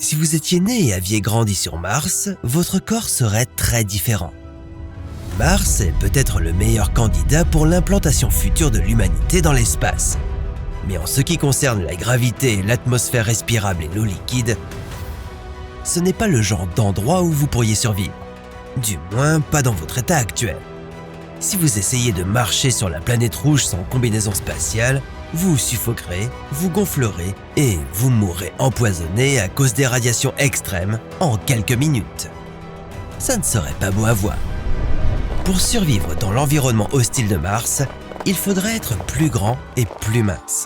Si vous étiez né et aviez grandi sur Mars, votre corps serait très différent. Mars est peut-être le meilleur candidat pour l'implantation future de l'humanité dans l'espace. Mais en ce qui concerne la gravité, l'atmosphère respirable et l'eau liquide, ce n'est pas le genre d'endroit où vous pourriez survivre. Du moins, pas dans votre état actuel. Si vous essayez de marcher sur la planète rouge sans combinaison spatiale, vous suffoquerez, vous gonflerez et vous mourrez empoisonné à cause des radiations extrêmes en quelques minutes. Ça ne serait pas beau à voir. Pour survivre dans l'environnement hostile de Mars, il faudrait être plus grand et plus mince.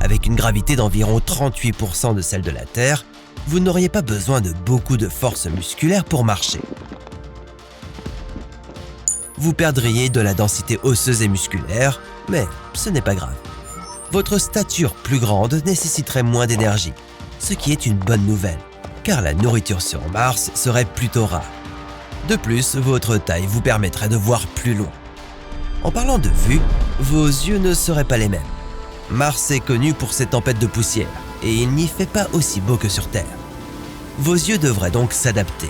Avec une gravité d'environ 38% de celle de la Terre, vous n'auriez pas besoin de beaucoup de force musculaire pour marcher. Vous perdriez de la densité osseuse et musculaire, mais ce n'est pas grave. Votre stature plus grande nécessiterait moins d'énergie, ce qui est une bonne nouvelle, car la nourriture sur Mars serait plutôt rare. De plus, votre taille vous permettrait de voir plus loin. En parlant de vue, vos yeux ne seraient pas les mêmes. Mars est connu pour ses tempêtes de poussière, et il n'y fait pas aussi beau que sur Terre. Vos yeux devraient donc s'adapter.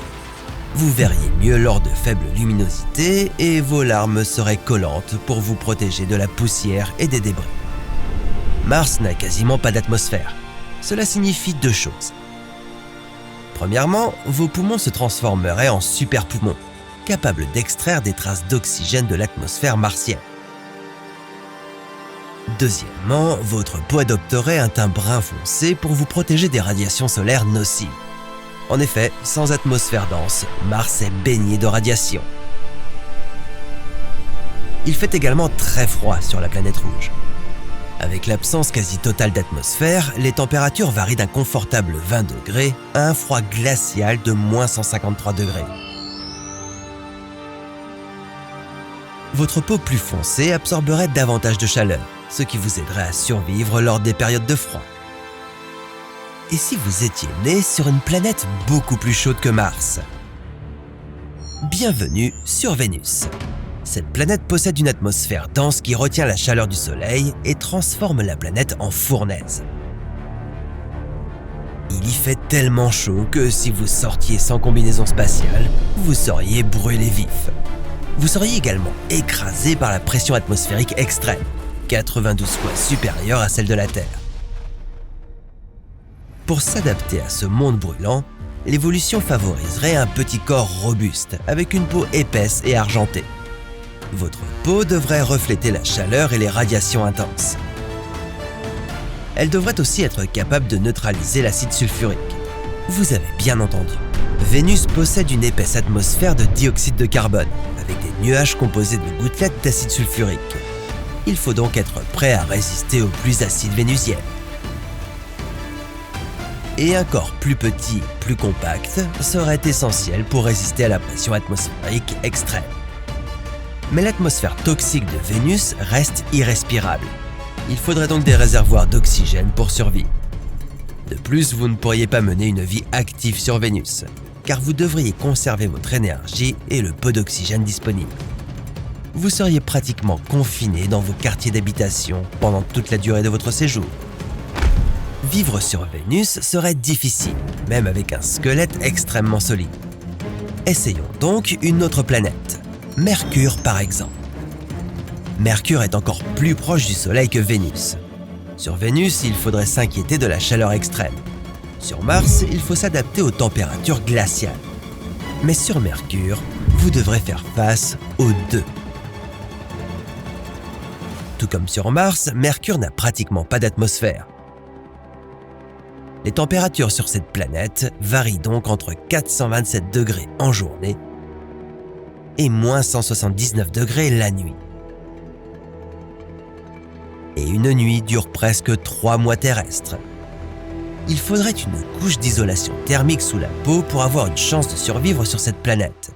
Vous verriez mieux lors de faibles luminosités et vos larmes seraient collantes pour vous protéger de la poussière et des débris. Mars n'a quasiment pas d'atmosphère. Cela signifie deux choses. Premièrement, vos poumons se transformeraient en super poumons, capables d'extraire des traces d'oxygène de l'atmosphère martienne. Deuxièmement, votre peau adopterait un teint brun foncé pour vous protéger des radiations solaires nocives. En effet, sans atmosphère dense, Mars est baigné de radiation. Il fait également très froid sur la planète rouge. Avec l'absence quasi totale d'atmosphère, les températures varient d'un confortable 20 degrés à un froid glacial de moins 153 degrés. Votre peau plus foncée absorberait davantage de chaleur, ce qui vous aiderait à survivre lors des périodes de froid. Et si vous étiez né sur une planète beaucoup plus chaude que Mars? Bienvenue sur Vénus. Cette planète possède une atmosphère dense qui retient la chaleur du Soleil et transforme la planète en fournaise. Il y fait tellement chaud que si vous sortiez sans combinaison spatiale, vous seriez brûlé vif. Vous seriez également écrasé par la pression atmosphérique extrême, 92 fois supérieure à celle de la Terre. Pour s'adapter à ce monde brûlant, l'évolution favoriserait un petit corps robuste avec une peau épaisse et argentée. Votre peau devrait refléter la chaleur et les radiations intenses. Elle devrait aussi être capable de neutraliser l'acide sulfurique. Vous avez bien entendu. Vénus possède une épaisse atmosphère de dioxyde de carbone, avec des nuages composés de gouttelettes d'acide sulfurique. Il faut donc être prêt à résister aux pluies acides vénusiennes. Et un corps plus petit, plus compact, serait essentiel pour résister à la pression atmosphérique extrême. Mais l'atmosphère toxique de Vénus reste irrespirable. Il faudrait donc des réservoirs d'oxygène pour survivre. De plus, vous ne pourriez pas mener une vie active sur Vénus, car vous devriez conserver votre énergie et le peu d'oxygène disponible. Vous seriez pratiquement confiné dans vos quartiers d'habitation pendant toute la durée de votre séjour. Vivre sur Vénus serait difficile, même avec un squelette extrêmement solide. Essayons donc une autre planète, Mercure par exemple. Mercure est encore plus proche du Soleil que Vénus. Sur Vénus, il faudrait s'inquiéter de la chaleur extrême. Sur Mars, il faut s'adapter aux températures glaciales. Mais sur Mercure, vous devrez faire face aux deux. Tout comme sur Mars, Mercure n'a pratiquement pas d'atmosphère. Les températures sur cette planète varient donc entre 427 degrés en journée et moins 179 degrés la nuit. Et une nuit dure presque 3 mois terrestres. Il faudrait une couche d'isolation thermique sous la peau pour avoir une chance de survivre sur cette planète.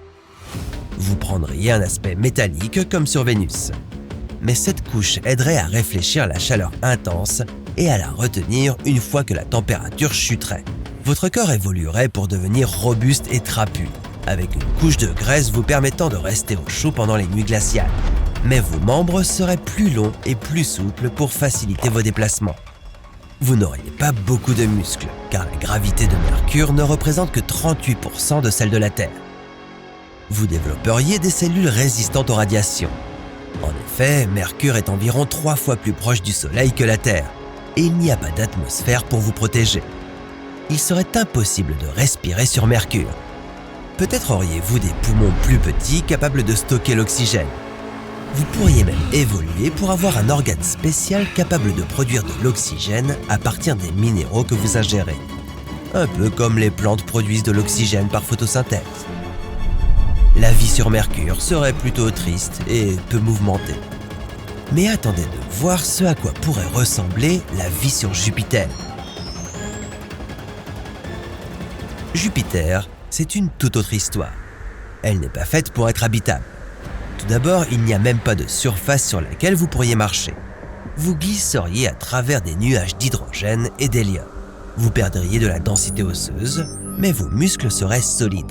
Vous prendriez un aspect métallique comme sur Vénus. Mais cette couche aiderait à réfléchir la chaleur intense et à la retenir une fois que la température chuterait. Votre corps évoluerait pour devenir robuste et trapu, avec une couche de graisse vous permettant de rester au chaud pendant les nuits glaciales. Mais vos membres seraient plus longs et plus souples pour faciliter vos déplacements. Vous n'auriez pas beaucoup de muscles, car la gravité de Mercure ne représente que 38% de celle de la Terre. Vous développeriez des cellules résistantes aux radiations. En effet, Mercure est environ 3 fois plus proche du Soleil que la Terre, et il n'y a pas d'atmosphère pour vous protéger. Il serait impossible de respirer sur Mercure. Peut-être auriez-vous des poumons plus petits capables de stocker l'oxygène. Vous pourriez même évoluer pour avoir un organe spécial capable de produire de l'oxygène à partir des minéraux que vous ingérez. Un peu comme les plantes produisent de l'oxygène par photosynthèse. La vie sur Mercure serait plutôt triste et peu mouvementée. Mais attendez de voir ce à quoi pourrait ressembler la vie sur Jupiter. Jupiter, c'est une toute autre histoire. Elle n'est pas faite pour être habitable. Tout d'abord, il n'y a même pas de surface sur laquelle vous pourriez marcher. Vous glisseriez à travers des nuages d'hydrogène et d'hélium. Vous perdriez de la densité osseuse, mais vos muscles seraient solides.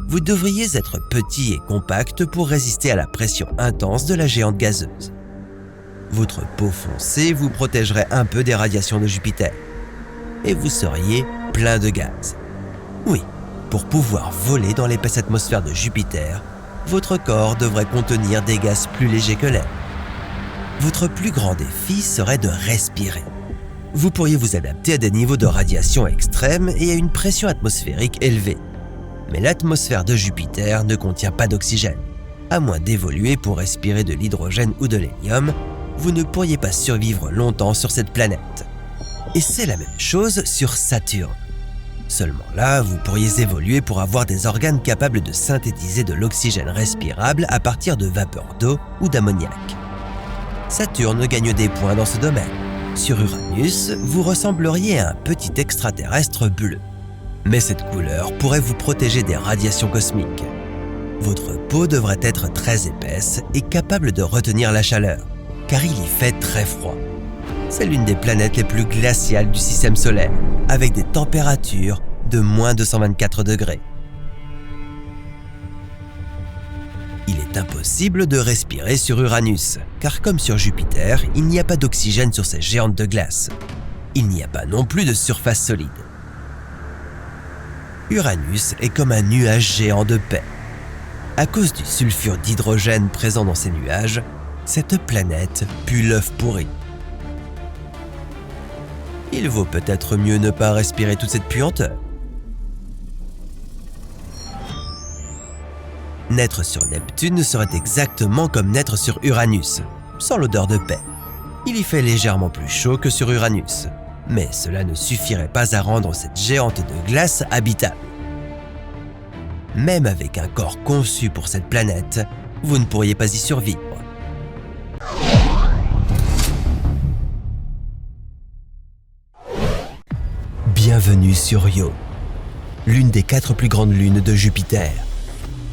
Vous devriez être petit et compact pour résister à la pression intense de la géante gazeuse. Votre peau foncée vous protégerait un peu des radiations de Jupiter. Et vous seriez plein de gaz. Oui, pour pouvoir voler dans l'épaisse atmosphère de Jupiter, votre corps devrait contenir des gaz plus légers que l'air. Votre plus grand défi serait de respirer. Vous pourriez vous adapter à des niveaux de radiation extrêmes et à une pression atmosphérique élevée. Mais l'atmosphère de Jupiter ne contient pas d'oxygène. À moins d'évoluer pour respirer de l'hydrogène ou de l'hélium, vous ne pourriez pas survivre longtemps sur cette planète. Et c'est la même chose sur Saturne. Seulement là, vous pourriez évoluer pour avoir des organes capables de synthétiser de l'oxygène respirable à partir de vapeur d'eau ou d'ammoniac. Saturne gagne des points dans ce domaine. Sur Uranus, vous ressembleriez à un petit extraterrestre bleu. Mais cette couleur pourrait vous protéger des radiations cosmiques. Votre peau devrait être très épaisse et capable de retenir la chaleur, car il y fait très froid. C'est l'une des planètes les plus glaciales du système solaire, avec des températures de moins de 124 degrés. Il est impossible de respirer sur Uranus, car comme sur Jupiter, il n'y a pas d'oxygène sur ces géantes de glace. Il n'y a pas non plus de surface solide. Uranus est comme un nuage géant de paix. À cause du sulfure d'hydrogène présent dans ces nuages, cette planète pue l'œuf pourri. Il vaut peut-être mieux ne pas respirer toute cette puanteur. Naître sur Neptune serait exactement comme naître sur Uranus, sans l'odeur de paix. Il y fait légèrement plus chaud que sur Uranus, mais cela ne suffirait pas à rendre cette géante de glace habitable. Même avec un corps conçu pour cette planète, vous ne pourriez pas y survivre. Bienvenue sur Io, l'une des 4 plus grandes lunes de Jupiter.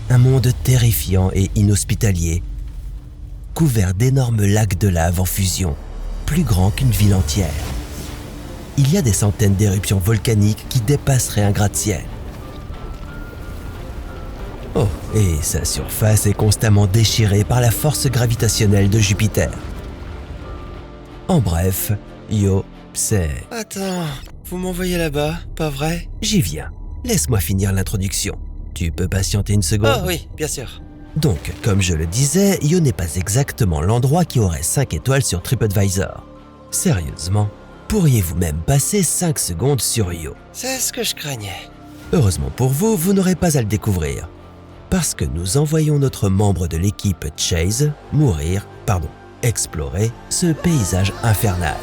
Un monde terrifiant et inhospitalier, couvert d'énormes lacs de lave en fusion, plus grands qu'une ville entière. Il y a des centaines d'éruptions volcaniques qui dépasseraient un gratte-ciel. Oh, et sa surface est constamment déchirée par la force gravitationnelle de Jupiter. En bref, Io, c'est... Attends, vous m'envoyez là-bas, pas vrai? J'y viens. Laisse-moi finir l'introduction. Tu peux patienter une seconde? Oh oui, bien sûr. Donc, comme je le disais, Io n'est pas exactement l'endroit qui aurait 5 étoiles sur TripAdvisor. Sérieusement, pourriez-vous même passer 5 secondes sur Io? C'est ce que je craignais. Heureusement pour vous, vous n'aurez pas à le découvrir. Parce que nous envoyons notre membre de l'équipe Chase explorer ce paysage infernal.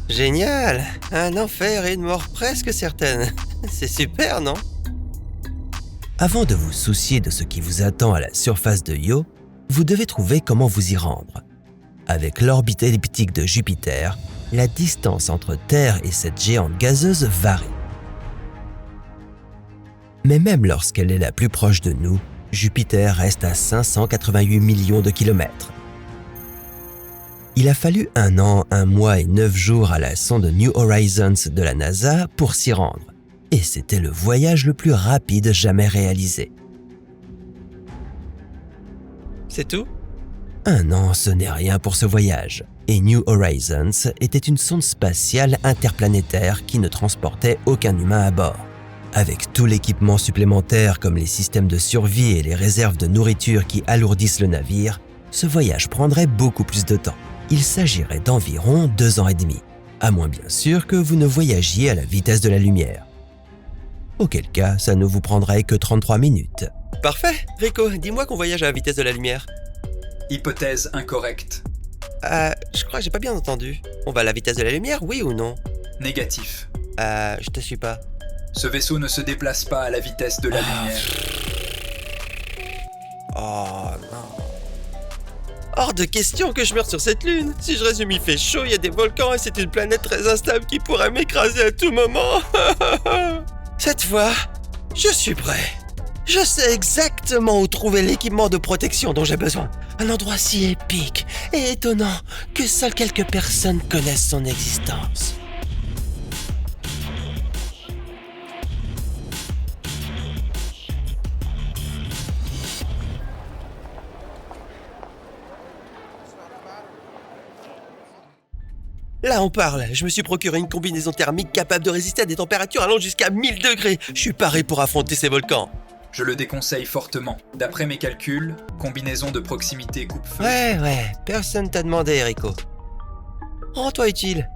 Génial! Un enfer et une mort presque certaine. C'est super, non? Avant de vous soucier de ce qui vous attend à la surface de Io, vous devez trouver comment vous y rendre. Avec l'orbite elliptique de Jupiter, la distance entre Terre et cette géante gazeuse varie. Mais même lorsqu'elle est la plus proche de nous, Jupiter reste à 588 millions de kilomètres. Il a fallu 1 an, 1 mois et 9 jours à la sonde New Horizons de la NASA pour s'y rendre. Et c'était le voyage le plus rapide jamais réalisé. C'est tout? 1 an, ce n'est rien pour ce voyage. et New Horizons était une sonde spatiale interplanétaire qui ne transportait aucun humain à bord. Avec tout l'équipement supplémentaire comme les systèmes de survie et les réserves de nourriture qui alourdissent le navire, ce voyage prendrait beaucoup plus de temps. Il s'agirait d'environ 2 ans et demi, à moins bien sûr que vous ne voyagiez à la vitesse de la lumière. Auquel cas, ça ne vous prendrait que 33 minutes. Parfait. Rico, dis-moi qu'on voyage à la vitesse de la lumière. Hypothèse incorrecte. Je crois que j'ai pas bien entendu. On va à la vitesse de la lumière, oui ou non? Négatif. Je te suis pas. Ce vaisseau ne se déplace pas à la vitesse de la lumière. Oh non. Hors de question que je meure sur cette lune. Si je résume, il fait chaud, il y a des volcans et c'est une planète très instable qui pourrait m'écraser à tout moment. Cette fois, je suis prêt. Je sais exactement où trouver l'équipement de protection dont j'ai besoin. Un endroit si épique et étonnant que seules quelques personnes connaissent son existence. Là, on parle. Je me suis procuré une combinaison thermique capable de résister à des températures allant jusqu'à 1000 degrés. Je suis paré pour affronter ces volcans. Je le déconseille fortement. D'après mes calculs, combinaison de proximité coupe-feu. Ouais, personne t'a demandé, Rico. Rends-toi utile.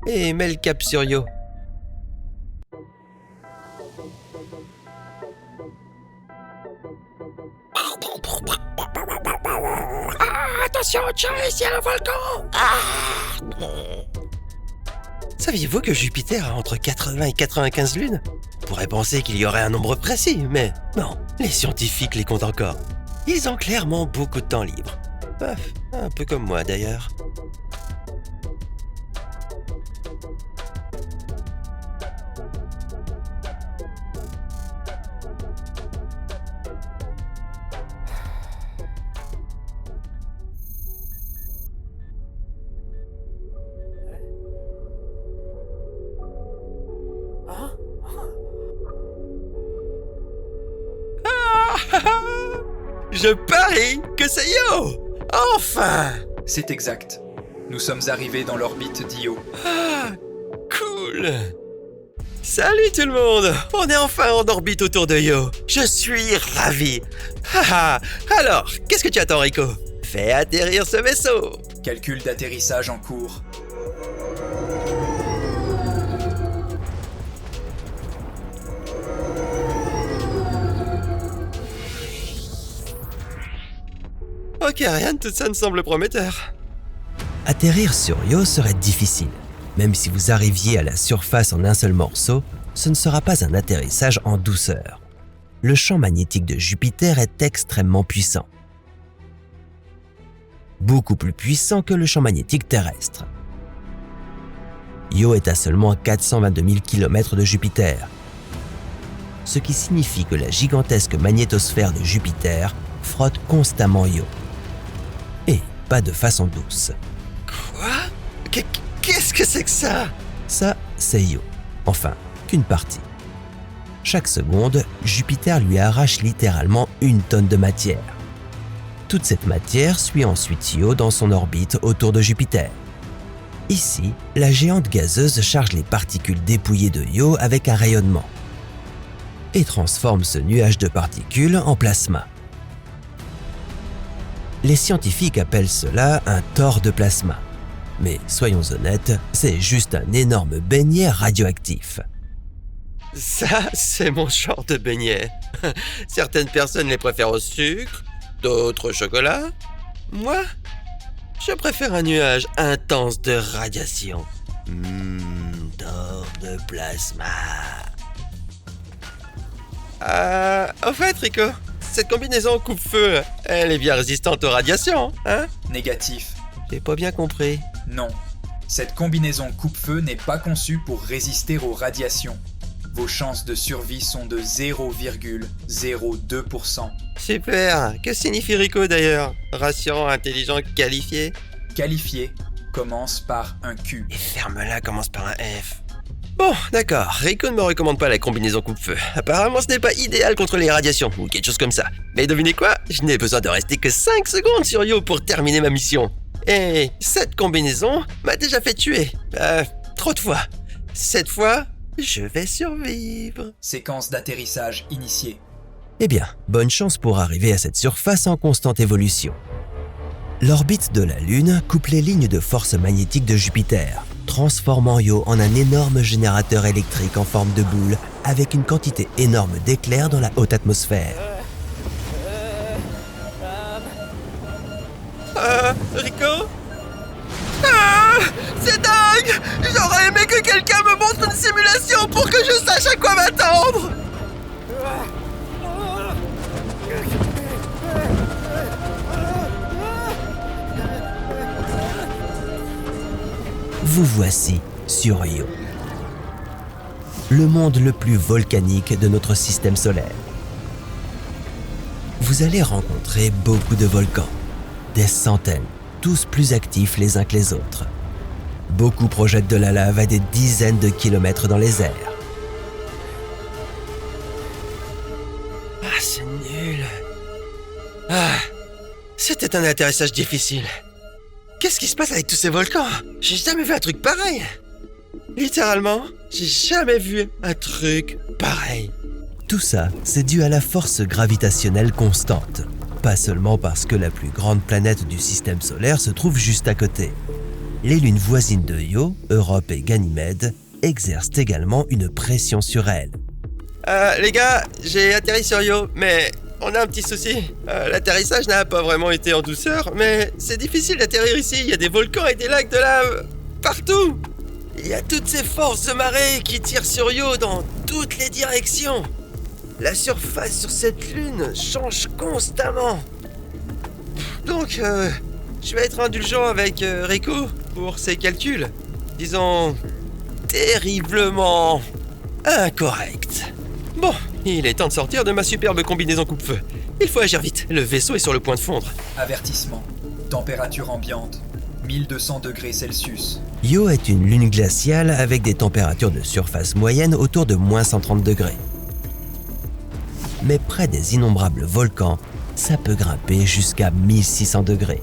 Et mets le cap sur Yo. Attention, Chase, il y a un volcan. Saviez-vous que Jupiter a entre 80 et 95 lunes? On pourrait penser qu'il y aurait un nombre précis, mais non, les scientifiques les comptent encore. Ils ont clairement beaucoup de temps libre. Un peu comme moi d'ailleurs. Je parie que c'est Yo! Enfin! C'est exact. Nous sommes arrivés dans l'orbite d'Io. Ah, cool! Salut tout le monde! On est enfin en orbite autour de Yo. Je suis ravi. Alors, qu'est-ce que tu attends, Rico? Fais atterrir ce vaisseau! Calcul d'atterrissage en cours. Ok, rien de tout ça ne semble prometteur. Atterrir sur Io serait difficile. Même si vous arriviez à la surface en un seul morceau, ce ne sera pas un atterrissage en douceur. Le champ magnétique de Jupiter est extrêmement puissant. Beaucoup plus puissant que le champ magnétique terrestre. Io est à seulement 422 000 km de Jupiter, ce qui signifie que la gigantesque magnétosphère de Jupiter frotte constamment Io. Et pas de façon douce. Quoi? Qu'est-ce que c'est que ça? Ça, c'est Io. Enfin, qu'une partie. Chaque seconde, Jupiter lui arrache littéralement 1 tonne de matière. Toute cette matière suit ensuite Io dans son orbite autour de Jupiter. Ici, la géante gazeuse charge les particules dépouillées de Io avec un rayonnement et transforme ce nuage de particules en plasma. Les scientifiques appellent cela un tor de plasma. Mais soyons honnêtes, c'est juste un énorme beignet radioactif. Ça, c'est mon genre de beignet. Certaines personnes les préfèrent au sucre, d'autres au chocolat. Moi, je préfère un nuage intense de radiation. Tor de plasma. Au fait, Rico, cette combinaison coupe-feu, elle est bien résistante aux radiations, hein? Négatif. J'ai pas bien compris. Non. Cette combinaison coupe-feu n'est pas conçue pour résister aux radiations. Vos chances de survie sont de 0,02%. Super. Que signifie Rico d'ailleurs? Ratio intelligent qualifié? Qualifié commence par un Q. Et ferme-la commence par un F. Bon, d'accord. Rico ne me recommande pas la combinaison coupe-feu. Apparemment, ce n'est pas idéal contre les radiations, ou quelque chose comme ça. Mais devinez quoi? Je n'ai besoin de rester que 5 secondes sur Io pour terminer ma mission. Et cette combinaison m'a déjà fait tuer. Trop de fois. Cette fois, je vais survivre. Séquence d'atterrissage initiée. Eh bien, bonne chance pour arriver à cette surface en constante évolution. L'orbite de la Lune coupe les lignes de force magnétique de Jupiter, transformant Io en un énorme générateur électrique en forme de boule avec une quantité énorme d'éclairs dans la haute atmosphère. Rico? C'est dingue! J'aurais aimé que quelqu'un me montre une simulation pour que je sache à quoi m'attendre! Vous voici sur Io, le monde le plus volcanique de notre système solaire. Vous allez rencontrer beaucoup de volcans, des centaines, tous plus actifs les uns que les autres. Beaucoup projettent de la lave à des dizaines de kilomètres dans les airs. C'est nul. C'était un atterrissage difficile. Qu'est-ce qui se passe avec tous ces volcans? J'ai jamais vu un truc pareil. Littéralement, j'ai jamais vu un truc pareil. Tout ça, c'est dû à la force gravitationnelle constante. Pas seulement parce que la plus grande planète du système solaire se trouve juste à côté. Les lunes voisines de Io, Europe et Ganymède, exercent également une pression sur elles. Les gars, j'ai atterri sur Io, mais on a un petit souci. L'atterrissage n'a pas vraiment été en douceur, mais c'est difficile d'atterrir ici. Il y a des volcans et des lacs de lave partout. Il y a toutes ces forces de marée qui tirent sur Io dans toutes les directions. La surface sur cette lune change constamment. Donc, je vais être indulgent avec Rico pour ses calculs. Disons, terriblement incorrects. Bon, il est temps de sortir de ma superbe combinaison coupe-feu. Il faut agir vite, le vaisseau est sur le point de fondre. Avertissement. Température ambiante. 1200 degrés Celsius. Io est une lune glaciale avec des températures de surface moyennes autour de moins 130 degrés. Mais près des innombrables volcans, ça peut grimper jusqu'à 1600 degrés.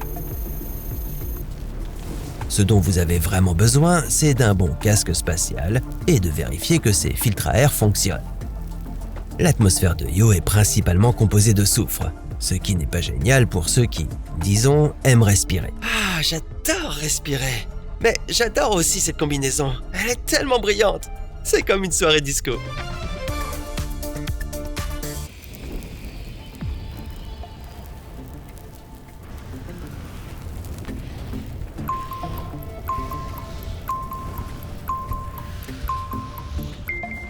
Ce dont vous avez vraiment besoin, c'est d'un bon casque spatial et de vérifier que ces filtres à air fonctionnent. L'atmosphère de Io est principalement composée de soufre, ce qui n'est pas génial pour ceux qui, disons, aiment respirer. J'adore respirer. Mais j'adore aussi cette combinaison. Elle est tellement brillante. C'est comme une soirée disco.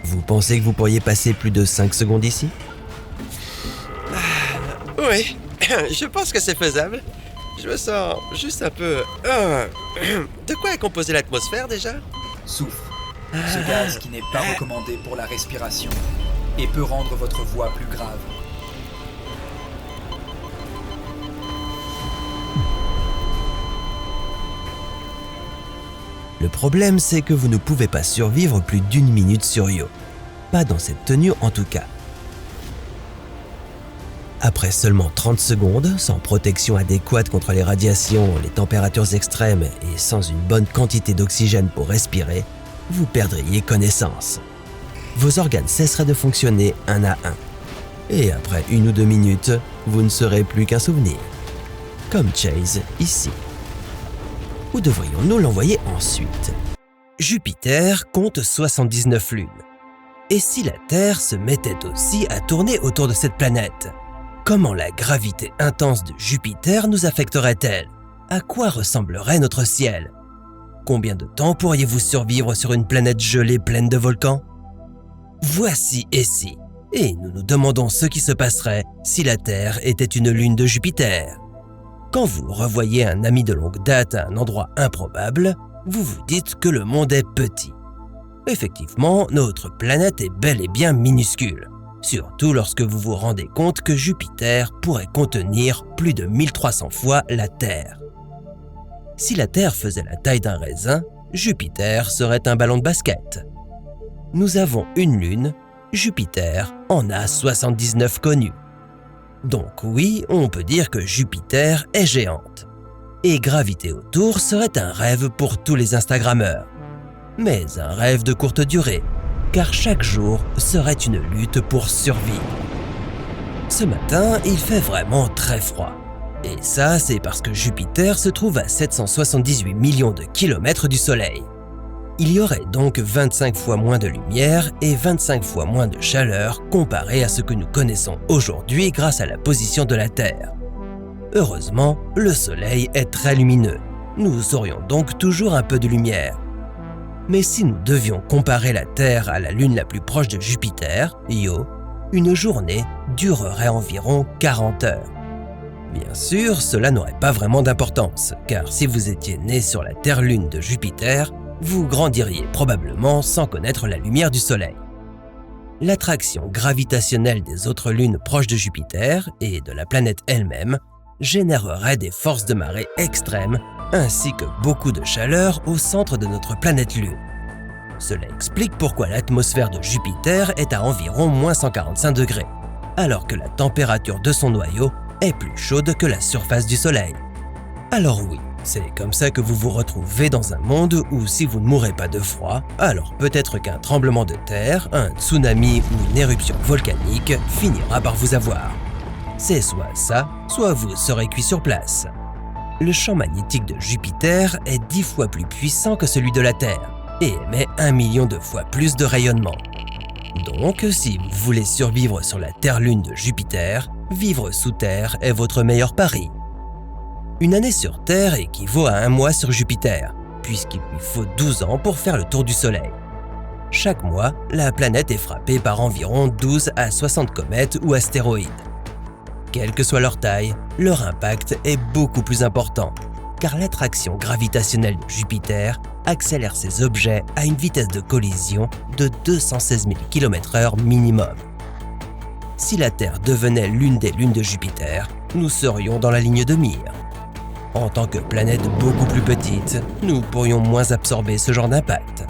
Vous pensez que vous pourriez passer plus de 5 secondes ici? Oui, je pense que c'est faisable. Je me sens juste un peu... De quoi est composée l'atmosphère déjà? Soufre. Ce gaz qui n'est pas recommandé pour la respiration et peut rendre votre voix plus grave. Le problème, c'est que vous ne pouvez pas survivre plus d'une minute sur Io. Pas dans cette tenue en tout cas. Après seulement 30 secondes, sans protection adéquate contre les radiations, les températures extrêmes et sans une bonne quantité d'oxygène pour respirer, vous perdriez connaissance. Vos organes cesseraient de fonctionner un à un. Et après 1 ou 2 minutes, vous ne serez plus qu'un souvenir. Comme Chase ici. Où devrions-nous l'envoyer ensuite? Jupiter compte 79 lunes. Et si la Terre se mettait aussi à tourner autour de cette planète? Comment la gravité intense de Jupiter nous affecterait-elle? À quoi ressemblerait notre ciel? Combien de temps pourriez-vous survivre sur une planète gelée pleine de volcans? Voici Essie, et nous nous demandons ce qui se passerait si la Terre était une lune de Jupiter. Quand vous revoyez un ami de longue date à un endroit improbable, vous vous dites que le monde est petit. Effectivement, notre planète est bel et bien minuscule, surtout lorsque vous vous rendez compte que Jupiter pourrait contenir plus de 1300 fois la Terre. Si la Terre faisait la taille d'un raisin, Jupiter serait un ballon de basket. Nous avons une lune, Jupiter en a 79 connues. Donc oui, on peut dire que Jupiter est géante. et graviter autour serait un rêve pour tous les Instagrammeurs. Mais un rêve de courte durée, car chaque jour serait une lutte pour survivre. Ce matin, il fait vraiment très froid. Et ça, c'est parce que Jupiter se trouve à 778 millions de kilomètres du Soleil. Il y aurait donc 25 fois moins de lumière et 25 fois moins de chaleur comparé à ce que nous connaissons aujourd'hui grâce à la position de la Terre. Heureusement, le Soleil est très lumineux. Nous aurions donc toujours un peu de lumière. Mais si nous devions comparer la Terre à la Lune la plus proche de Jupiter, Io, une journée durerait environ 40 heures. Bien sûr, cela n'aurait pas vraiment d'importance, car si vous étiez né sur la Terre-Lune de Jupiter, vous grandiriez probablement sans connaître la lumière du Soleil. L'attraction gravitationnelle des autres lunes proches de Jupiter et de la planète elle-même générerait des forces de marée extrêmes ainsi que beaucoup de chaleur au centre de notre planète Lune. Cela explique pourquoi l'atmosphère de Jupiter est à environ moins 145 degrés, alors que la température de son noyau est plus chaude que la surface du Soleil. Alors oui, c'est comme ça que vous vous retrouvez dans un monde où si vous ne mourrez pas de froid, alors peut-être qu'un tremblement de terre, un tsunami ou une éruption volcanique finira par vous avoir. C'est soit ça, soit vous serez cuit sur place. Le champ magnétique de Jupiter est 10 fois plus puissant que celui de la Terre et émet 1 million de fois plus de rayonnement. Donc, si vous voulez survivre sur la Terre-Lune de Jupiter, vivre sous terre est votre meilleur pari. Une année sur Terre équivaut à un mois sur Jupiter, puisqu'il lui faut 12 ans pour faire le tour du Soleil. Chaque mois, la planète est frappée par environ 12 à 60 comètes ou astéroïdes. Quelle que soit leur taille, leur impact est beaucoup plus important, car l'attraction gravitationnelle de Jupiter accélère ces objets à une vitesse de collision de 216 000 km/h minimum. Si la Terre devenait l'une des lunes de Jupiter, nous serions dans la ligne de mire. En tant que planète beaucoup plus petite, nous pourrions moins absorber ce genre d'impact.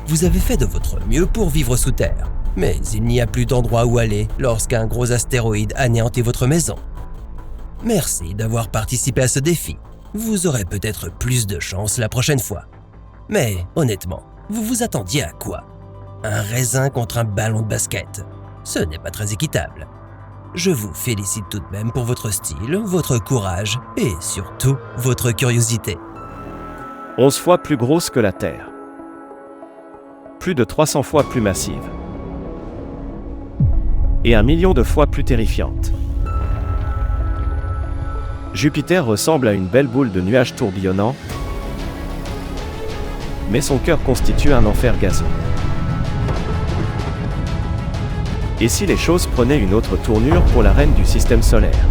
Vous avez fait de votre mieux pour vivre sous terre, mais il n'y a plus d'endroit où aller lorsqu'un gros astéroïde anéantit votre maison. Merci d'avoir participé à ce défi. Vous aurez peut-être plus de chance la prochaine fois. Mais honnêtement, vous vous attendiez à quoi? Un raisin contre un ballon de basket? Ce n'est pas très équitable. Je vous félicite tout de même pour votre style, votre courage et surtout votre curiosité. 11 fois plus grosse que la Terre. Plus de 300 fois plus massive. Et 1 million de fois plus terrifiante. Jupiter ressemble à une belle boule de nuages tourbillonnants, mais son cœur constitue un enfer gazeux. Et si les choses prenaient une autre tournure pour la reine du système solaire?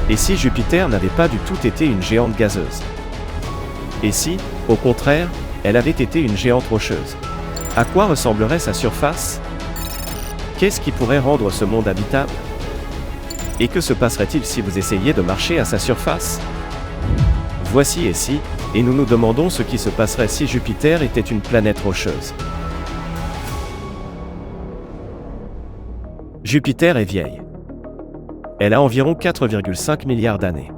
Et si Jupiter n'avait pas du tout été une géante gazeuse? Et si, au contraire, elle avait été une géante rocheuse? À quoi ressemblerait sa surface? Qu'est-ce qui pourrait rendre ce monde habitable? Et que se passerait-il si vous essayiez de marcher à sa surface? Voici Et si, et nous nous demandons ce qui se passerait si Jupiter était une planète rocheuse. Jupiter est vieille. Elle a environ 4,5 milliards d'années.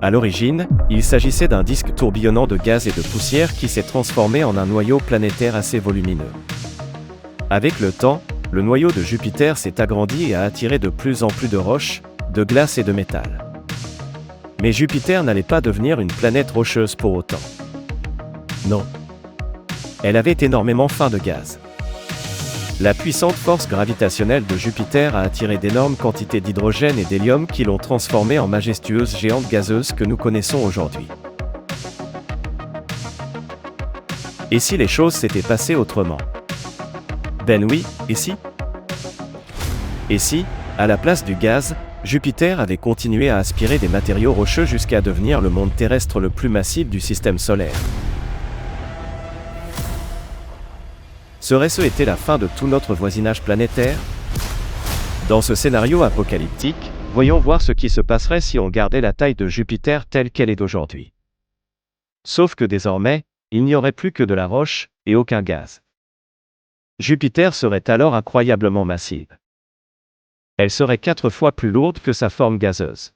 À l'origine, il s'agissait d'un disque tourbillonnant de gaz et de poussière qui s'est transformé en un noyau planétaire assez volumineux. Avec le temps, le noyau de Jupiter s'est agrandi et a attiré de plus en plus de roches, de glace et de métal. Mais Jupiter n'allait pas devenir une planète rocheuse pour autant. Non. Elle avait énormément faim de gaz. La puissante force gravitationnelle de Jupiter a attiré d'énormes quantités d'hydrogène et d'hélium qui l'ont transformée en majestueuse géante gazeuse que nous connaissons aujourd'hui. Et si les choses s'étaient passées autrement? Ben oui, et si? Et si, à la place du gaz, Jupiter avait continué à aspirer des matériaux rocheux jusqu'à devenir le monde terrestre le plus massif du système solaire? Serait-ce été la fin de tout notre voisinage planétaire? Dans ce scénario apocalyptique, voyons voir ce qui se passerait si on gardait la taille de Jupiter telle qu'elle est aujourd'hui. Sauf que désormais, il n'y aurait plus que de la roche, et aucun gaz. Jupiter serait alors incroyablement massive. Elle serait 4 fois plus lourde que sa forme gazeuse.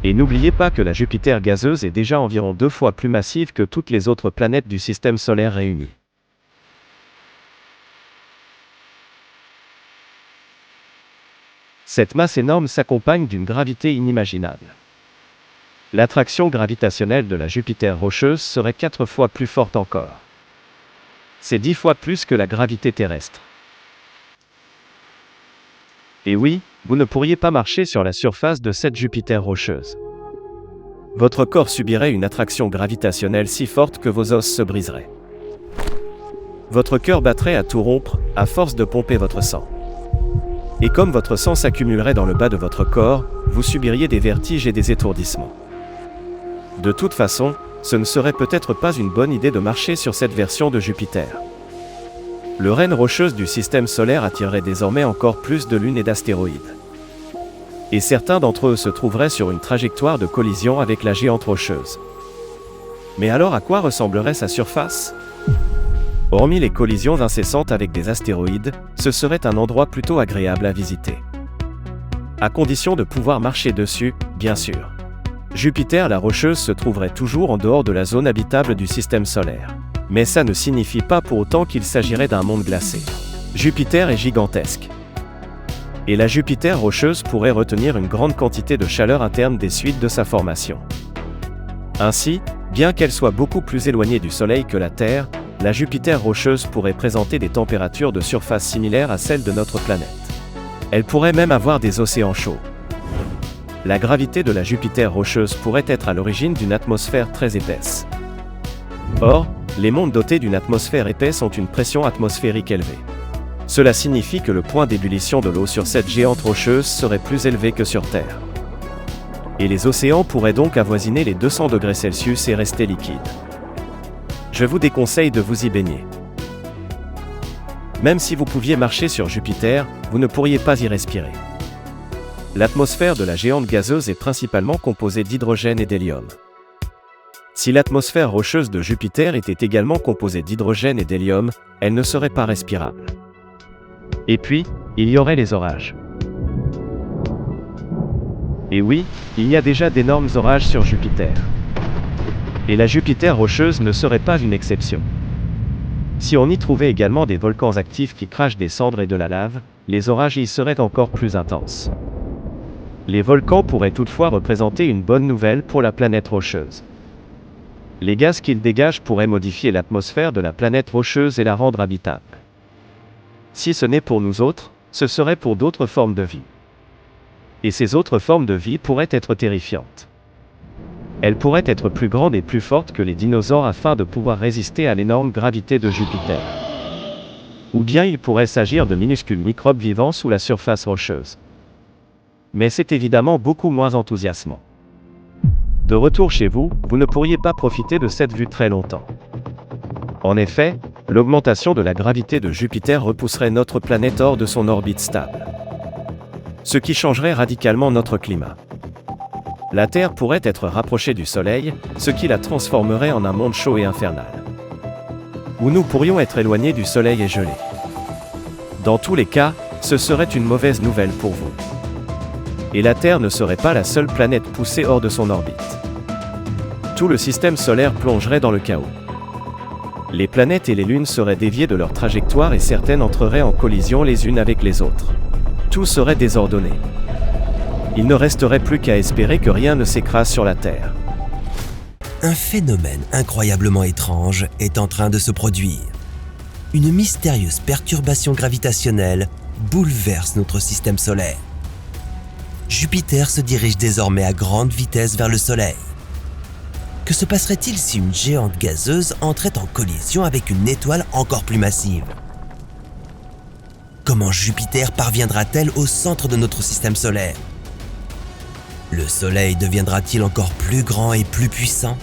Et n'oubliez pas que la Jupiter gazeuse est déjà environ 2 fois plus massive que toutes les autres planètes du système solaire réunies. Cette masse énorme s'accompagne d'une gravité inimaginable. L'attraction gravitationnelle de la Jupiter rocheuse serait 4 fois plus forte encore. C'est 10 fois plus que la gravité terrestre. Et oui, vous ne pourriez pas marcher sur la surface de cette Jupiter rocheuse. Votre corps subirait une attraction gravitationnelle si forte que vos os se briseraient. Votre cœur battrait à tout rompre, à force de pomper votre sang. Et comme votre sang s'accumulerait dans le bas de votre corps, vous subiriez des vertiges et des étourdissements. De toute façon, ce ne serait peut-être pas une bonne idée de marcher sur cette version de Jupiter. Le reine rocheuse du système solaire attirerait désormais encore plus de lunes et d'astéroïdes. Et certains d'entre eux se trouveraient sur une trajectoire de collision avec la géante rocheuse. Mais alors à quoi ressemblerait sa surface ? Hormis les collisions incessantes avec des astéroïdes, ce serait un endroit plutôt agréable à visiter. À condition de pouvoir marcher dessus, bien sûr. Jupiter la rocheuse se trouverait toujours en dehors de la zone habitable du système solaire. Mais ça ne signifie pas pour autant qu'il s'agirait d'un monde glacé. Jupiter est gigantesque. Et la Jupiter rocheuse pourrait retenir une grande quantité de chaleur interne des suites de sa formation. Ainsi, bien qu'elle soit beaucoup plus éloignée du Soleil que la Terre, la Jupiter rocheuse pourrait présenter des températures de surface similaires à celles de notre planète. Elle pourrait même avoir des océans chauds. La gravité de la Jupiter rocheuse pourrait être à l'origine d'une atmosphère très épaisse. Or, les mondes dotés d'une atmosphère épaisse ont une pression atmosphérique élevée. Cela signifie que le point d'ébullition de l'eau sur cette géante rocheuse serait plus élevé que sur Terre. Et les océans pourraient donc avoisiner les 200 degrés Celsius et rester liquides. Je vous déconseille de vous y baigner. Même si vous pouviez marcher sur Jupiter, vous ne pourriez pas y respirer. L'atmosphère de la géante gazeuse est principalement composée d'hydrogène et d'hélium. Si l'atmosphère rocheuse de Jupiter était également composée d'hydrogène et d'hélium, elle ne serait pas respirable. Et puis, il y aurait les orages. Et oui, il y a déjà d'énormes orages sur Jupiter. Et la Jupiter rocheuse ne serait pas une exception. Si on y trouvait également des volcans actifs qui crachent des cendres et de la lave, les orages y seraient encore plus intenses. Les volcans pourraient toutefois représenter une bonne nouvelle pour la planète rocheuse. Les gaz qu'ils dégagent pourraient modifier l'atmosphère de la planète rocheuse et la rendre habitable. Si ce n'est pour nous autres, ce serait pour d'autres formes de vie. Et ces autres formes de vie pourraient être terrifiantes. Elles pourraient être plus grandes et plus fortes que les dinosaures afin de pouvoir résister à l'énorme gravité de Jupiter. Ou bien il pourrait s'agir de minuscules microbes vivants sous la surface rocheuse. Mais c'est évidemment beaucoup moins enthousiasmant. De retour chez vous, vous ne pourriez pas profiter de cette vue très longtemps. En effet, l'augmentation de la gravité de Jupiter repousserait notre planète hors de son orbite stable. Ce qui changerait radicalement notre climat. La Terre pourrait être rapprochée du Soleil, ce qui la transformerait en un monde chaud et infernal. Ou nous pourrions être éloignés du Soleil et gelés. Dans tous les cas, ce serait une mauvaise nouvelle pour vous. Et la Terre ne serait pas la seule planète poussée hors de son orbite. Tout le système solaire plongerait dans le chaos. Les planètes et les lunes seraient déviées de leur trajectoire et certaines entreraient en collision les unes avec les autres. Tout serait désordonné. Il ne resterait plus qu'à espérer que rien ne s'écrase sur la Terre. Un phénomène incroyablement étrange est en train de se produire. Une mystérieuse perturbation gravitationnelle bouleverse notre système solaire. Jupiter se dirige désormais à grande vitesse vers le Soleil. Que se passerait-il si une géante gazeuse entrait en collision avec une étoile encore plus massive ? Comment Jupiter parviendra-t-elle au centre de notre système solaire ? Le Soleil deviendra-t-il encore plus grand et plus puissant ?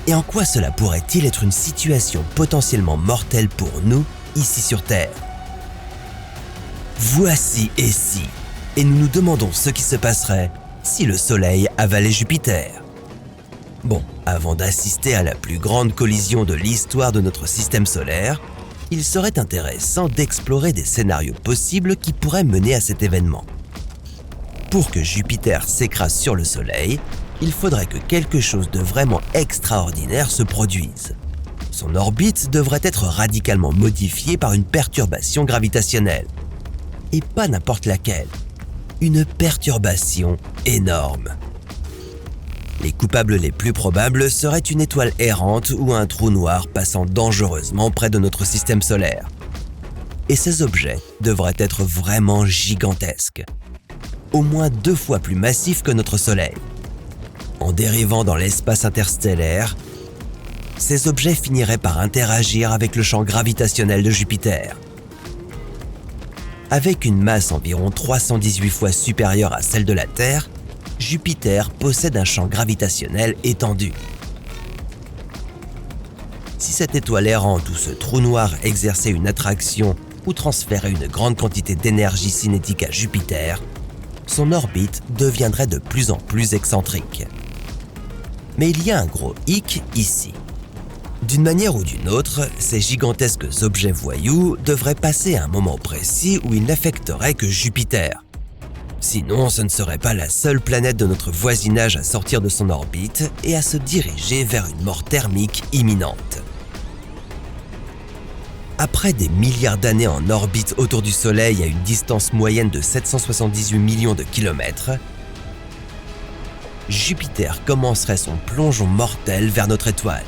Et en quoi cela pourrait-il être une situation potentiellement mortelle pour nous, ici sur Terre ? Voici et si, et nous nous demandons ce qui se passerait si le Soleil avalait Jupiter. Bon, avant d'assister à la plus grande collision de l'histoire de notre système solaire, il serait intéressant d'explorer des scénarios possibles qui pourraient mener à cet événement. Pour que Jupiter s'écrase sur le Soleil, il faudrait que quelque chose de vraiment extraordinaire se produise. Son orbite devrait être radicalement modifiée par une perturbation gravitationnelle. Et pas n'importe laquelle. Une perturbation énorme. Les coupables les plus probables seraient une étoile errante ou un trou noir passant dangereusement près de notre système solaire. Et ces objets devraient être vraiment gigantesques. Au moins 2 fois plus massifs que notre Soleil. En dérivant dans l'espace interstellaire, ces objets finiraient par interagir avec le champ gravitationnel de Jupiter. Avec une masse environ 318 fois supérieure à celle de la Terre, Jupiter possède un champ gravitationnel étendu. Si cette étoile errante ou ce trou noir exerçait une attraction ou transférait une grande quantité d'énergie cinétique à Jupiter, son orbite deviendrait de plus en plus excentrique. Mais il y a un gros hic ici. D'une manière ou d'une autre, ces gigantesques objets voyous devraient passer à un moment précis où ils n'affecteraient que Jupiter. Sinon, ce ne serait pas la seule planète de notre voisinage à sortir de son orbite et à se diriger vers une mort thermique imminente. Après des milliards d'années en orbite autour du Soleil à une distance moyenne de 778 millions de kilomètres, Jupiter commencerait son plongeon mortel vers notre étoile.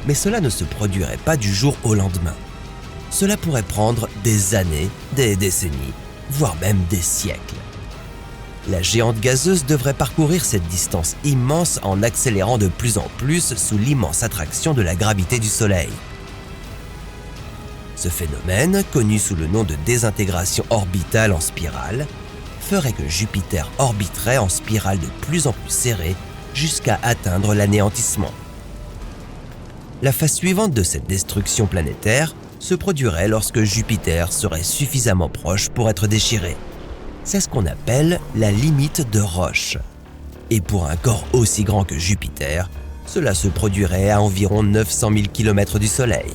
Mais cela ne se produirait pas du jour au lendemain. Cela pourrait prendre des années, des décennies, voire même des siècles. La géante gazeuse devrait parcourir cette distance immense en accélérant de plus en plus sous l'immense attraction de la gravité du Soleil. Ce phénomène, connu sous le nom de désintégration orbitale en spirale, ferait que Jupiter orbiterait en spirale de plus en plus serrée jusqu'à atteindre l'anéantissement. La phase suivante de cette destruction planétaire se produirait lorsque Jupiter serait suffisamment proche pour être déchiré. C'est ce qu'on appelle la limite de Roche. Et pour un corps aussi grand que Jupiter, cela se produirait à environ 900 000 km du Soleil.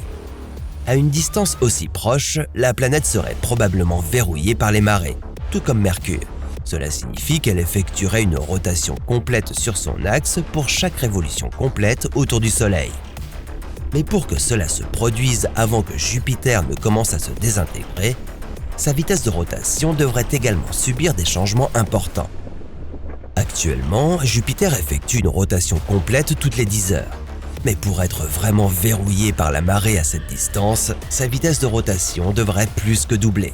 À une distance aussi proche, la planète serait probablement verrouillée par les marées, tout comme Mercure. Cela signifie qu'elle effectuerait une rotation complète sur son axe pour chaque révolution complète autour du Soleil. Mais pour que cela se produise avant que Jupiter ne commence à se désintégrer, sa vitesse de rotation devrait également subir des changements importants. Actuellement, Jupiter effectue une rotation complète toutes les 10 heures. Mais pour être vraiment verrouillé par la marée à cette distance, sa vitesse de rotation devrait plus que doubler.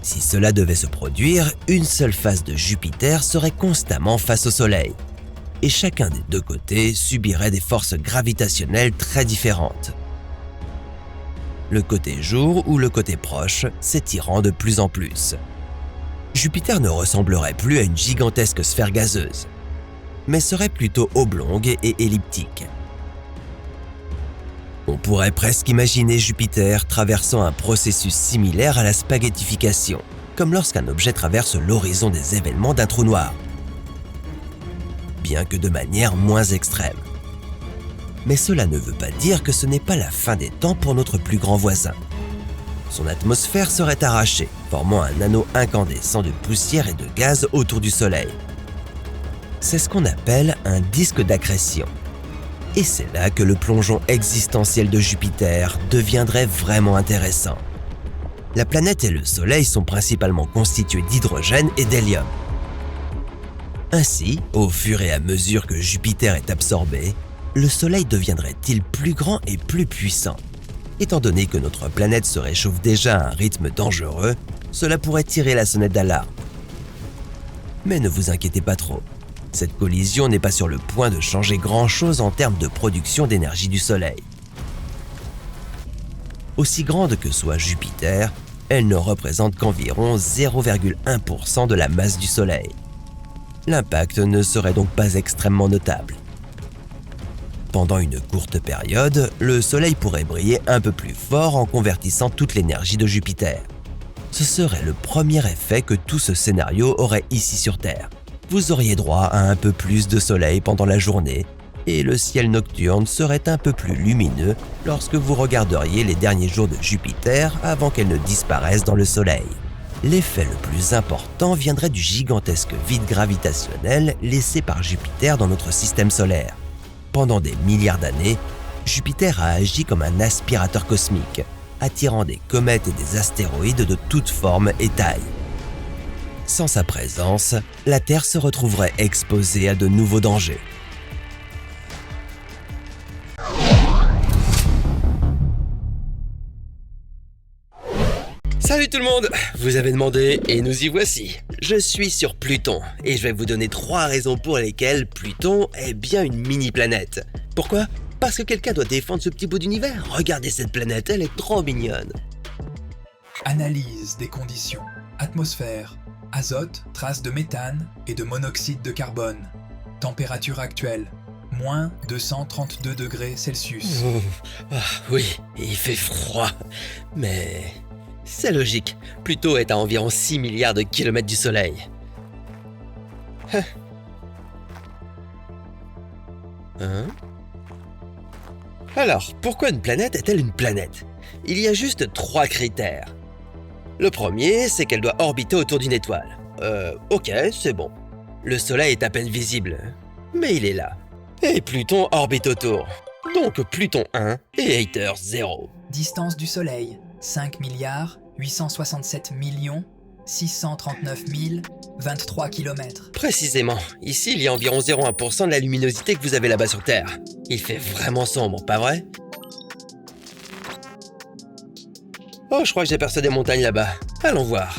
Si cela devait se produire, une seule face de Jupiter serait constamment face au Soleil. Et chacun des 2 côtés subirait des forces gravitationnelles très différentes. Le côté jour ou le côté proche s'étirant de plus en plus. Jupiter ne ressemblerait plus à une gigantesque sphère gazeuse, mais serait plutôt oblongue et elliptique. On pourrait presque imaginer Jupiter traversant un processus similaire à la spaghettification, comme lorsqu'un objet traverse l'horizon des événements d'un trou noir, bien que de manière moins extrême. Mais cela ne veut pas dire que ce n'est pas la fin des temps pour notre plus grand voisin. Son atmosphère serait arrachée, formant un anneau incandescent de poussière et de gaz autour du Soleil. C'est ce qu'on appelle un disque d'accrétion. Et c'est là que le plongeon existentiel de Jupiter deviendrait vraiment intéressant. La planète et le Soleil sont principalement constitués d'hydrogène et d'hélium. Ainsi, au fur et à mesure que Jupiter est absorbé, le Soleil deviendrait-il plus grand et plus puissant? Étant donné que notre planète se réchauffe déjà à un rythme dangereux, cela pourrait tirer la sonnette d'alarme. Mais ne vous inquiétez pas trop. Cette collision n'est pas sur le point de changer grand-chose en termes de production d'énergie du Soleil. Aussi grande que soit Jupiter, elle ne représente qu'environ 0,1% de la masse du Soleil. L'impact ne serait donc pas extrêmement notable. Pendant une courte période, le Soleil pourrait briller un peu plus fort en convertissant toute l'énergie de Jupiter. Ce serait le premier effet que tout ce scénario aurait ici sur Terre. Vous auriez droit à un peu plus de soleil pendant la journée et le ciel nocturne serait un peu plus lumineux lorsque vous regarderiez les derniers jours de Jupiter avant qu'elle ne disparaisse dans le Soleil. L'effet le plus important viendrait du gigantesque vide gravitationnel laissé par Jupiter dans notre système solaire. Pendant des milliards d'années, Jupiter a agi comme un aspirateur cosmique, attirant des comètes et des astéroïdes de toutes formes et tailles. Sans sa présence, la Terre se retrouverait exposée à de nouveaux dangers. Salut tout le monde! Vous avez demandé et nous y voici. Je suis sur Pluton et je vais vous donner 3 raisons pour lesquelles Pluton est bien une mini-planète. Pourquoi? Parce que quelqu'un doit défendre ce petit bout d'univers. Regardez cette planète, elle est trop mignonne. Analyse des conditions. Atmosphère. Azote, traces de méthane et de monoxyde de carbone. Température actuelle. Moins 232 degrés Celsius. Oui, il fait froid. Mais c'est logique. Pluton est à environ 6 milliards de kilomètres du Soleil. Alors, pourquoi une planète est-elle une planète? Il y a juste 3 critères. Le premier, c'est qu'elle doit orbiter autour d'une étoile. Ok, c'est bon. Le Soleil est à peine visible, mais il est là. Et Pluton orbite autour. Donc Pluton 1 et Haters 0. Distance du Soleil. 5 milliards 867 millions 639 023 km. Précisément. Ici, il y a environ 0,1% de la luminosité que vous avez là-bas sur Terre. Il fait vraiment sombre, pas vrai? Oh, je crois que j'aperçois des montagnes là-bas. Allons voir.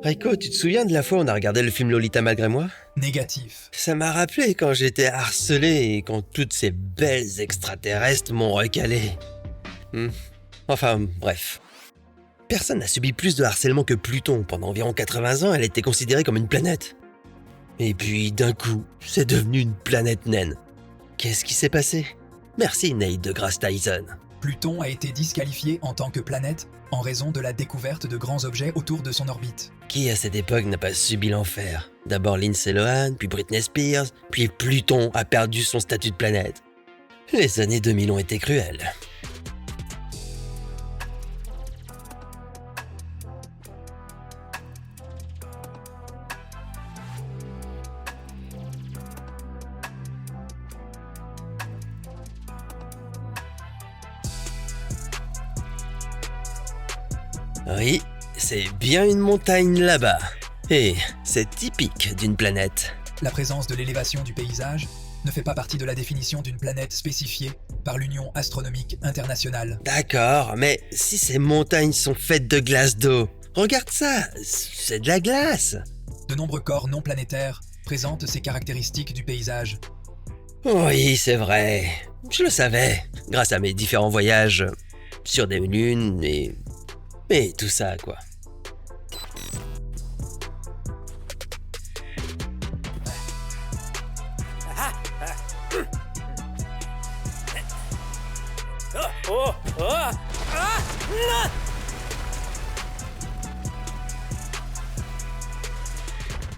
Rico, tu te souviens de la fois où on a regardé le film Lolita malgré moi? Négatif. Ça m'a rappelé quand j'étais harcelé et quand toutes ces belles extraterrestres m'ont recalé. Enfin, bref. Personne n'a subi plus de harcèlement que Pluton. Pendant environ 80 ans, elle était considérée comme une planète. Et puis, d'un coup, c'est devenu une planète naine. Qu'est-ce qui s'est passé? Merci Neil deGrasse Tyson. Pluton a été disqualifié en tant que planète en raison de la découverte de grands objets autour de son orbite. Qui à cette époque n'a pas subi l'enfer? D'abord Lindsay Lohan, puis Britney Spears, puis Pluton a perdu son statut de planète. Les années 2000 ont été cruelles. Oui, c'est bien une montagne là-bas. Et c'est typique d'une planète. La présence de l'élévation du paysage ne fait pas partie de la définition d'une planète spécifiée par l'Union astronomique internationale. D'accord, mais si ces montagnes sont faites de glace d'eau, regarde ça, c'est de la glace. De nombreux corps non planétaires présentent ces caractéristiques du paysage. Oui, c'est vrai. Je le savais, grâce à mes différents voyages sur des lunes et tout ça, quoi.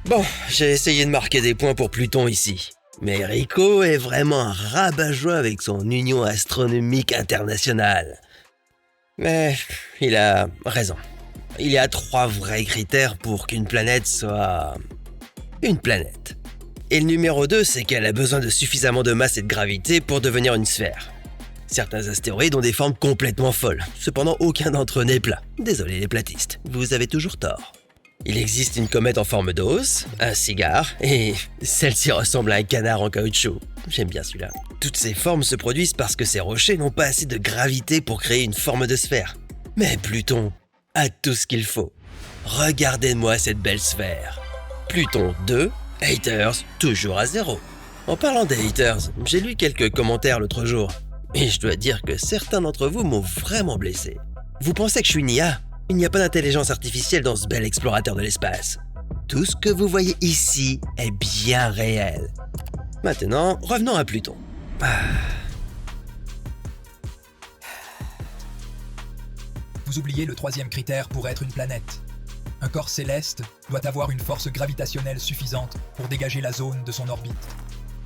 Bon, j'ai essayé de marquer des points pour Pluton ici. Mais Rico est vraiment un rabat-joie avec son Union astronomique internationale. Mais il a raison. Il y a 3 vrais critères pour qu'une planète soit une planète. Et le numéro 2, c'est qu'elle a besoin de suffisamment de masse et de gravité pour devenir une sphère. Certains astéroïdes ont des formes complètement folles. Cependant, aucun d'entre eux n'est plat. Désolé les platistes, vous avez toujours tort. Il existe une comète en forme d'os, un cigare, et celle-ci ressemble à un canard en caoutchouc. J'aime bien celui-là. Toutes ces formes se produisent parce que ces rochers n'ont pas assez de gravité pour créer une forme de sphère. Mais Pluton a tout ce qu'il faut. Regardez-moi cette belle sphère. Pluton 2, haters toujours à 0. En parlant des haters, j'ai lu quelques commentaires l'autre jour. Et je dois dire que certains d'entre vous m'ont vraiment blessé. Vous pensez que je suis une IA? Il n'y a pas d'intelligence artificielle dans ce bel explorateur de l'espace. Tout ce que vous voyez ici est bien réel. Maintenant, revenons à Pluton. Vous oubliez le 3e critère pour être une planète. Un corps céleste doit avoir une force gravitationnelle suffisante pour dégager la zone de son orbite.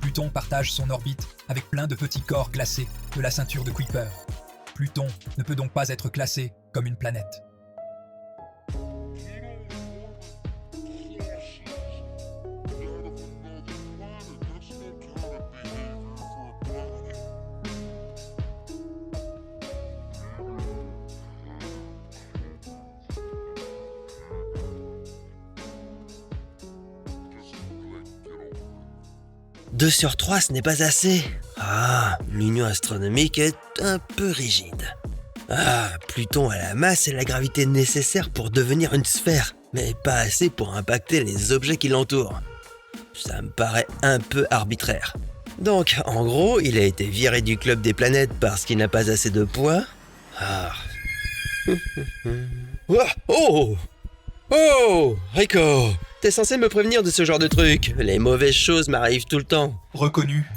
Pluton partage son orbite avec plein de petits corps glacés de la ceinture de Kuiper. Pluton ne peut donc pas être classé comme une planète. Deux sur 3, ce n'est pas assez. Ah, l'union astronomique est un peu rigide. Ah, Pluton a la masse et la gravité nécessaires pour devenir une sphère, mais pas assez pour impacter les objets qui l'entourent. Ça me paraît un peu arbitraire. Donc, en gros, il a été viré du club des planètes parce qu'il n'a pas assez de poids. Ah. Oh! Oh! Rico! T'es censé me prévenir de ce genre de truc. Les mauvaises choses m'arrivent tout le temps. Reconnu.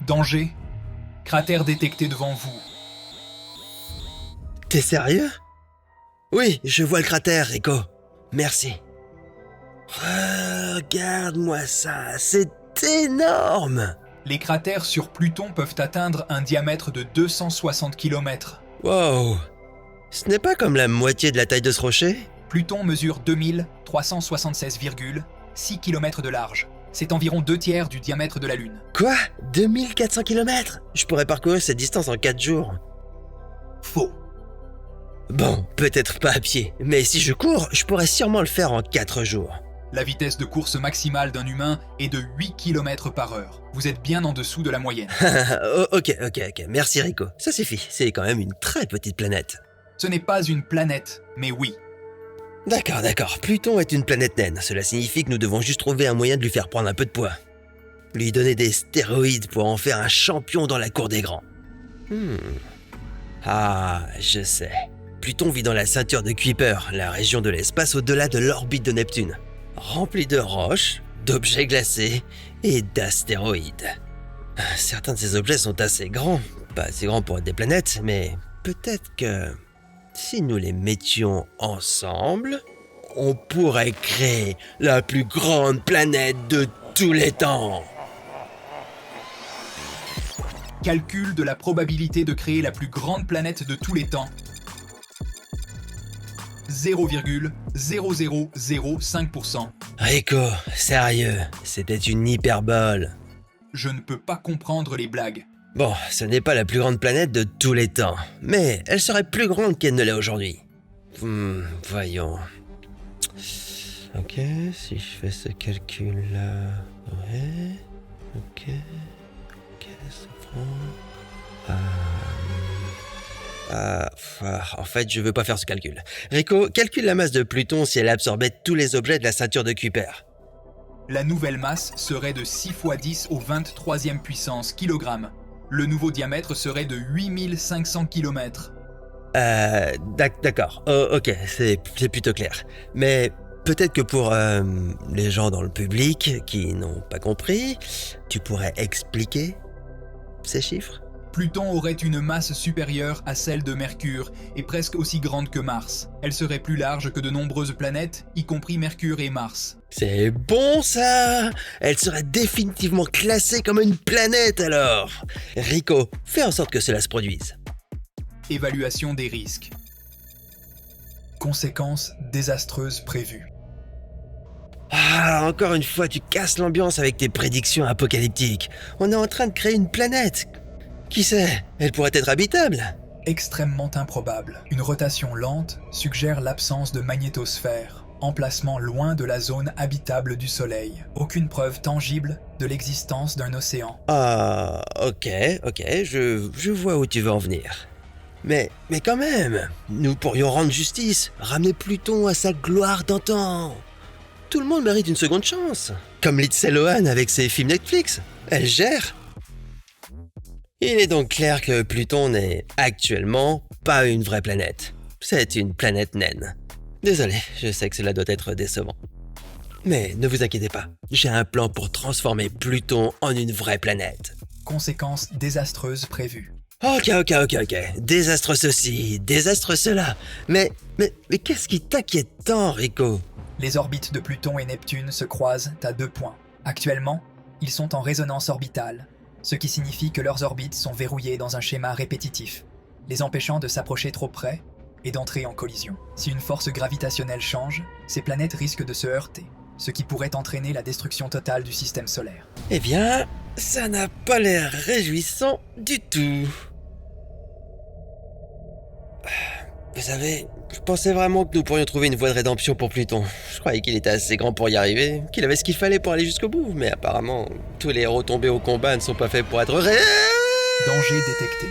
Danger. Cratère détecté devant vous. T'es sérieux? Oui, je vois le cratère, Rico. Merci. Regarde-moi ça, c'est énorme! Les cratères sur Pluton peuvent atteindre un diamètre de 260 km. Wow! Ce n'est pas comme la moitié de la taille de ce rocher? Pluton mesure 2376,6 km de large. C'est environ 2/3 du diamètre de la Lune. Quoi? 2400 km? Je pourrais parcourir cette distance en 4 jours. Faux. Bon, peut-être pas à pied, mais si je cours, je pourrais sûrement le faire en 4 jours. La vitesse de course maximale d'un humain est de 8 km par heure. Vous êtes bien en dessous de la moyenne. Ok, merci Rico. Ça suffit, c'est quand même une très petite planète. Ce n'est pas une planète, mais oui. D'accord. Pluton est une planète naine. Cela signifie que nous devons juste trouver un moyen de lui faire prendre un peu de poids. Lui donner des stéroïdes pour en faire un champion dans la cour des grands. Ah, je sais. Pluton vit dans la ceinture de Kuiper, la région de l'espace au-delà de l'orbite de Neptune, remplie de roches, d'objets glacés et d'astéroïdes. Certains de ces objets sont assez grands, pas assez grands pour être des planètes, mais peut-être que si nous les mettions ensemble, on pourrait créer la plus grande planète de tous les temps. Calcul de la probabilité de créer la plus grande planète de tous les temps. 0,0005%. Rico, sérieux, c'était une hyperbole. Je ne peux pas comprendre les blagues. Bon, ce n'est pas la plus grande planète de tous les temps, mais elle serait plus grande qu'elle ne l'est aujourd'hui. Voyons. Ok, si je fais ce calcul-là... Ouais... Ok, ça prend... en fait, je veux pas faire ce calcul. Rico, calcule la masse de Pluton si elle absorbait tous les objets de la ceinture de Kuiper. La nouvelle masse serait de 6 x 10 au 23e puissance kg. Le nouveau diamètre serait de 8500 km. D'accord. Oh, ok, c'est plutôt clair. Mais peut-être que pour les gens dans le public qui n'ont pas compris, tu pourrais expliquer ces chiffres? Pluton aurait une masse supérieure à celle de Mercure et presque aussi grande que Mars. Elle serait plus large que de nombreuses planètes, y compris Mercure et Mars. C'est bon ça! Elle serait définitivement classée comme une planète alors! Rico, fais en sorte que cela se produise. Évaluation des risques. Conséquences désastreuses prévues. Ah, encore une fois, tu casses l'ambiance avec tes prédictions apocalyptiques. On est en train de créer une planète. Qui sait? Elle pourrait être habitable. Extrêmement improbable. Une rotation lente suggère l'absence de magnétosphère. Emplacement loin de la zone habitable du Soleil. Aucune preuve tangible de l'existence d'un océan. Ah, ok, je vois où tu veux en venir. Mais quand même, nous pourrions rendre justice, ramener Pluton à sa gloire d'antan. Tout le monde mérite une seconde chance. Comme Lindsay Lohan avec ses films Netflix. Elle gère. Il est donc clair que Pluton n'est actuellement pas une vraie planète. C'est une planète naine. Désolé, je sais que cela doit être décevant. Mais ne vous inquiétez pas, j'ai un plan pour transformer Pluton en une vraie planète. Conséquences désastreuses prévues. Ok. Désastre ceci, désastre cela. Mais qu'est-ce qui t'inquiète tant, Rico? Les orbites de Pluton et Neptune se croisent à 2 points. Actuellement, ils sont en résonance orbitale, ce qui signifie que leurs orbites sont verrouillées dans un schéma répétitif, les empêchant de s'approcher trop près et d'entrer en collision. Si une force gravitationnelle change, ces planètes risquent de se heurter, ce qui pourrait entraîner la destruction totale du système solaire. Eh bien, ça n'a pas l'air réjouissant du tout. Vous savez, je pensais vraiment que nous pourrions trouver une voie de rédemption pour Pluton. Je croyais qu'il était assez grand pour y arriver, qu'il avait ce qu'il fallait pour aller jusqu'au bout, mais apparemment, tous les héros tombés au combat ne sont pas faits pour être Danger détecté.